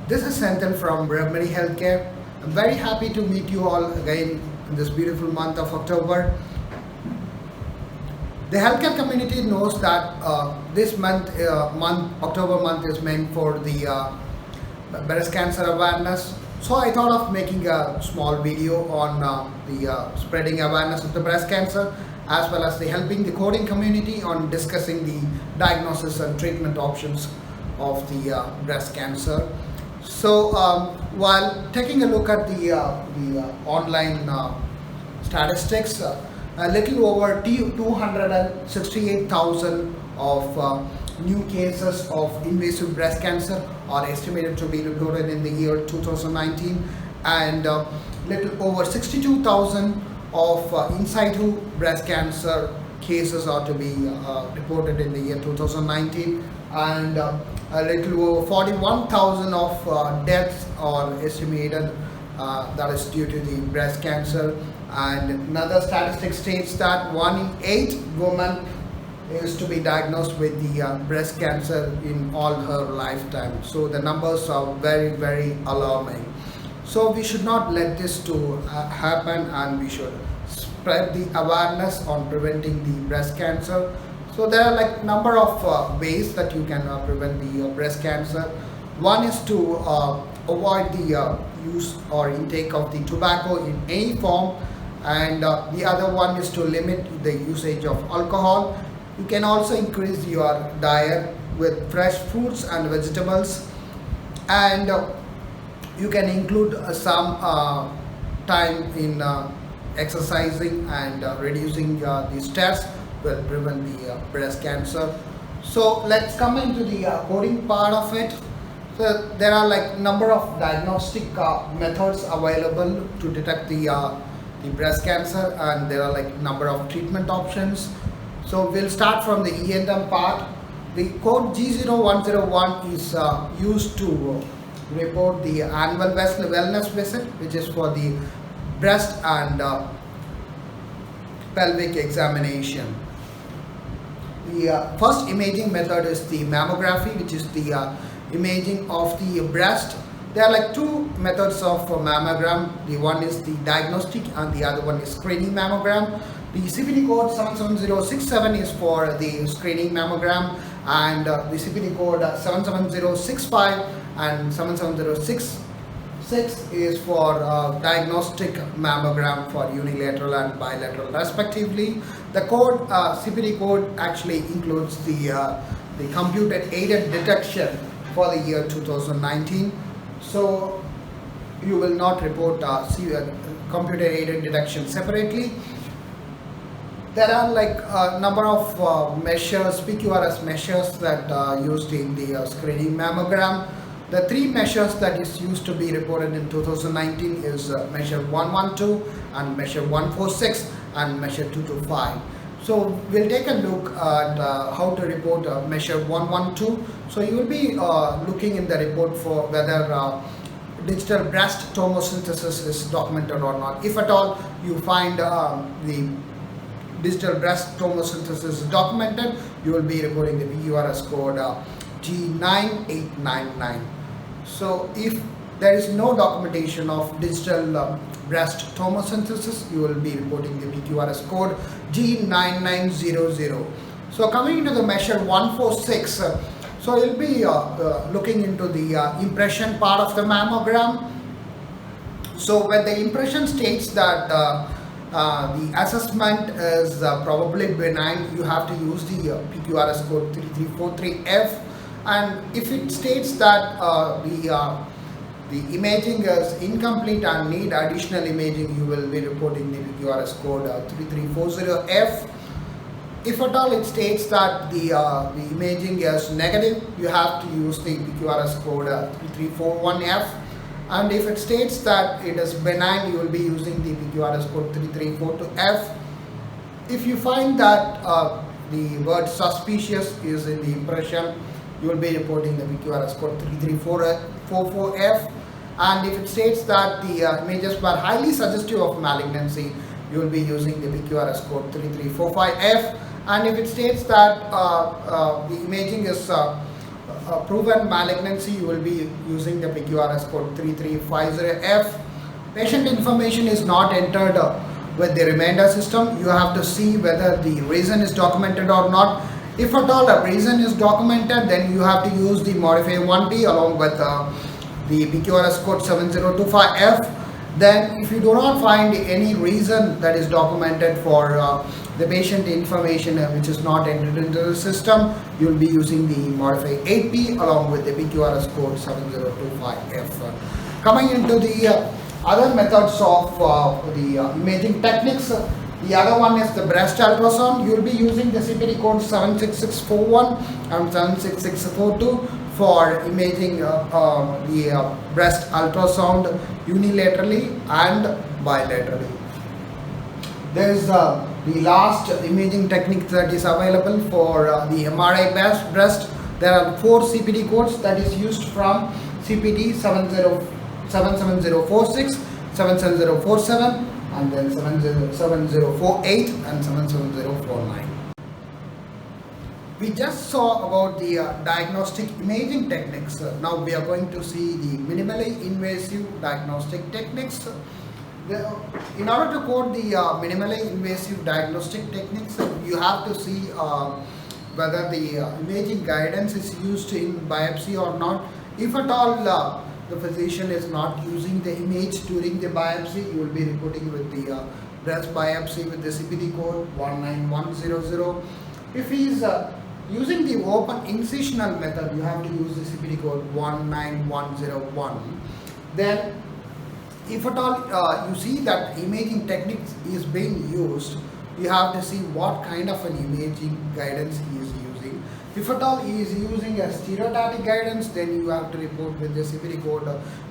This is Senthil from Brahmari Healthcare. I'm very happy to meet you all again in this beautiful month of October. The healthcare community knows that this October month, is meant for the breast cancer awareness. So I thought of making a small video on the spreading awareness of the breast cancer, as well as the helping the coding community on discussing the diagnosis and treatment options of the breast cancer. So while taking a look at the online statistics, a little over 268,000 of new cases of invasive breast cancer are estimated to be reported in the year 2019, and little over 62,000 of in situ breast cancer cases are to be reported in the year 2019, and a little over 41,000 of deaths are estimated that is due to the breast cancer. And another statistic states that 1 in 8 women is to be diagnosed with the breast cancer in all her lifetime. So the numbers are very, very alarming. So we should not let this to happen, and we should spread the awareness on preventing the breast cancer. So there are like number of ways that you can prevent the breast cancer. One is to avoid the use or intake of the tobacco in any form, and the other one is to limit the usage of alcohol. You can also increase your diet with fresh fruits and vegetables, and you can include some time in exercising, and reducing the stress will prevent the breast cancer. So let's come into the coding part of it. So there are like number of diagnostic methods available to detect the breast cancer, and there are like number of treatment options. So we'll start from the E&M part. The code G0101 is used to report the annual wellness visit, which is for the breast and pelvic examination. The first imaging method is the mammography, which is the imaging of the breast. There are like two methods of mammogram. The one is the diagnostic and the other one is screening mammogram. The CPT code 77067 is for the screening mammogram, and the CPT code 77065 and 77066 is for diagnostic mammogram for unilateral and bilateral respectively. The code CPT code actually includes the computer aided detection for the year 2019. So you will not report computer aided detection separately. There are like a number of measures, PQRS measures that are used in the screening mammogram. The three measures that is used to be reported in 2019 is measure 112 and measure 146 and measure 225. So we'll take a look at how to report measure 112. So you will be looking in the report for whether digital breast tomosynthesis is documented or not. If at all you find the digital breast tomosynthesis is documented, you will be reporting the PQRS code G9899. So if there is no documentation of digital breast tomosynthesis, you will be reporting the PQRS code G9900. So coming into the measure 146, so you'll be looking into the impression part of the mammogram. So when the impression states that the assessment is probably benign, you have to use the PQRS code 3343F. And if it states that the imaging is incomplete and need additional imaging, you will be reporting the PQRS code 3340F. If at all it states that the imaging is negative, you have to use the PQRS code 3341F. And if it states that it is benign, you will be using the PQRS code 3342F. If you find that the word suspicious is in the impression, you will be reporting the PQRS code 3344F. And if it states that the images were highly suggestive of malignancy, you will be using the PQRS code 3345F. And if it states that the imaging is proven malignancy, you will be using the PQRS code 3350F. Patient information is not entered with the remainder system. You have to see whether the reason is documented or not. If at all a reason is documented, then you have to use the modify 1P along with the PQRS code 7025F. Then if you do not find any reason that is documented for the patient information which is not entered into the system, you will be using the modify 8P along with the PQRS code 7025F. Coming into the other methods of the imaging techniques, the other one is the breast ultrasound. You will be using the CPT code 76641 and 76642 for imaging the breast ultrasound unilaterally and bilaterally. There is the last imaging technique that is available for the MRI breast. There are 4 CPT codes that is used from CPT 77046, 77047, and then 7048 and 77049. We just saw about the diagnostic imaging techniques. Now we are going to see the minimally invasive diagnostic techniques. In order to code the minimally invasive diagnostic techniques, you have to see whether the imaging guidance is used in biopsy or not. If at all the physician is not using the image during the biopsy, you will be reporting with the breast biopsy with the CPT code 19100. If he is using the open incisional method, you have to use the CPT code 19101. Then if at all you see that imaging techniques is being used, you have to see what kind of an imaging guidance he is using. If at all he is using a stereotactic guidance, then you have to report with the CPT code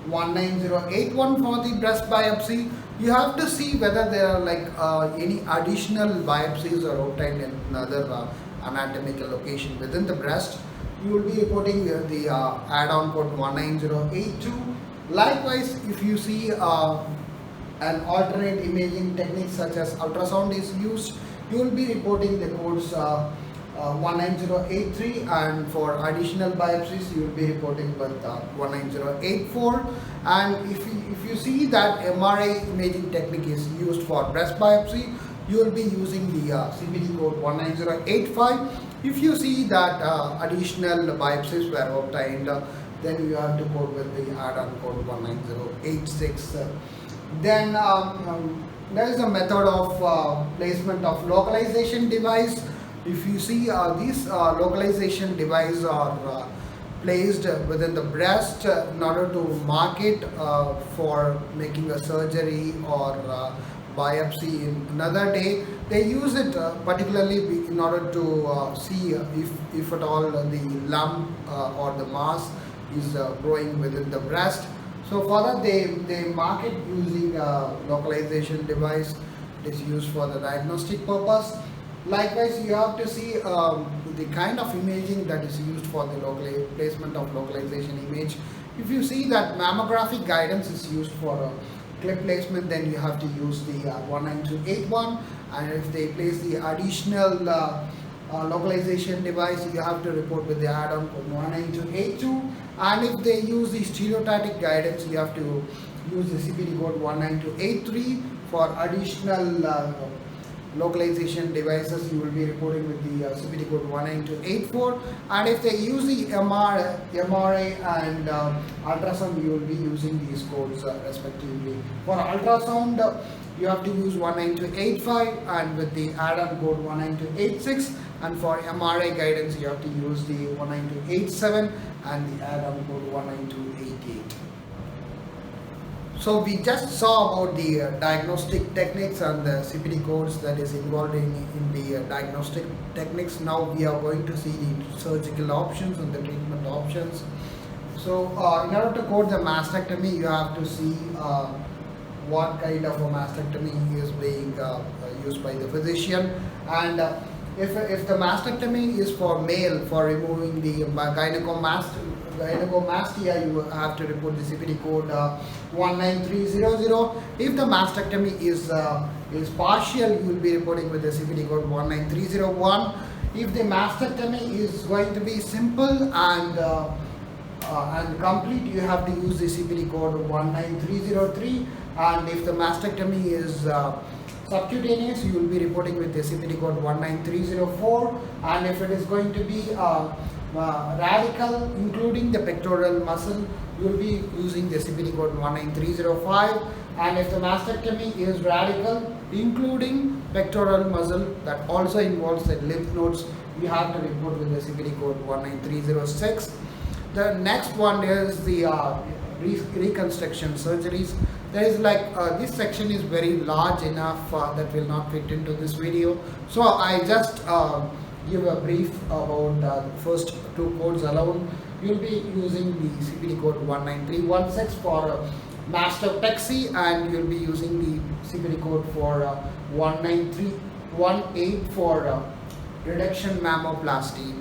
19081 for the breast biopsy. You have to see whether there are like any additional biopsies are obtained in another anatomical location within the breast. You will be reporting the add-on code 19082. Likewise, if you see an alternate imaging technique such as ultrasound is used, you will be reporting the codes 19083, and for additional biopsies you will be reporting with 19084. And if you see that MRI imaging technique is used for breast biopsy, you will be using the CPT code 19085. If you see that additional biopsies were obtained, then you have to code with the add-on code 19086. Then there is a method of placement of localization device. If you see these localization devices are placed within the breast in order to mark it for making a surgery or biopsy in another day. They use it particularly in order to see if at all the lump or the mass is growing within the breast. So for that they mark it using a localization device. It is used for the diagnostic purpose. Likewise, you have to see the kind of imaging that is used for the placement of localization image. If you see that mammographic guidance is used for clip placement, then you have to use the 19281. And if they place the additional localization device, you have to report with the add-on code 19282. And if they use the stereotactic guidance, you have to use the CPT code 19283. For additional localization devices, you will be reporting with the CPT code 19284. And if they use the MRI and ultrasound, you will be using these codes respectively. For ultrasound, you have to use 19285 and with the add-on code 19286. And for MRI guidance, you have to use the 19287 and the add-on code 19288. So we just saw about the diagnostic techniques and the CPT codes that is involved in the diagnostic techniques. Now we are going to see the surgical options and the treatment options. So in order to code the mastectomy, you have to see what kind of a mastectomy is being used by the physician. And if the mastectomy is for male, for removing the gynecomastia, you have to report the CPT code 19300. If the mastectomy is partial, you will be reporting with the CPT code 19301. If the mastectomy is going to be simple and complete, you have to use the CPT code 19303, and if the mastectomy is subcutaneous, you will be reporting with the CPT code 19304, and if it is going to be radical including the pectoral muscle, you will be using the CPT code 19305, and if the mastectomy is radical including pectoral muscle that also involves the lymph nodes, you have to report with the CPT code 19306. The next one is the reconstruction surgeries. There is this section is very large enough that will not fit into this video, so I just give a brief about the first two codes alone. You'll be using the CPT code 19316 for mastopexy, and you'll be using the CPT code for 19318 for reduction mammoplasty.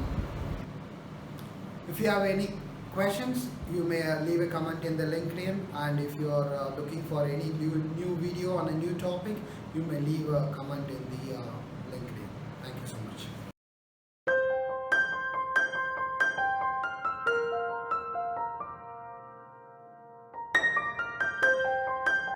If you have any questions, you may leave a comment in the LinkedIn, and if you are looking for any new video on a new topic, you may leave a comment in the